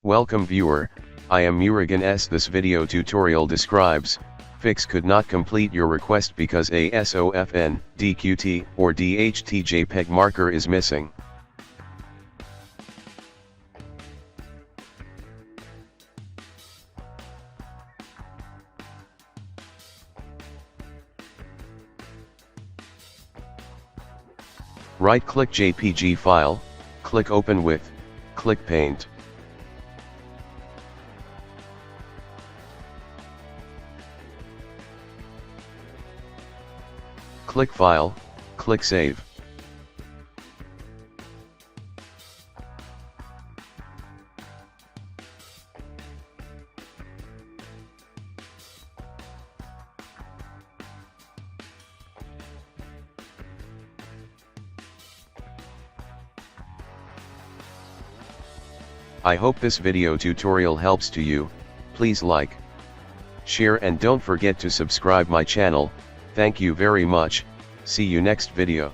Welcome viewer, I am Murugan S. This video tutorial describes, fix could not complete your request because a SOFn, DQT, or DHT JPEG marker is missing. Right-click JPG File, click Open With, click Paint. Click File, click Save. I hope this video tutorial helps to you. Please like, share and don't forget to subscribe my channel. Thank you very much. See you next video.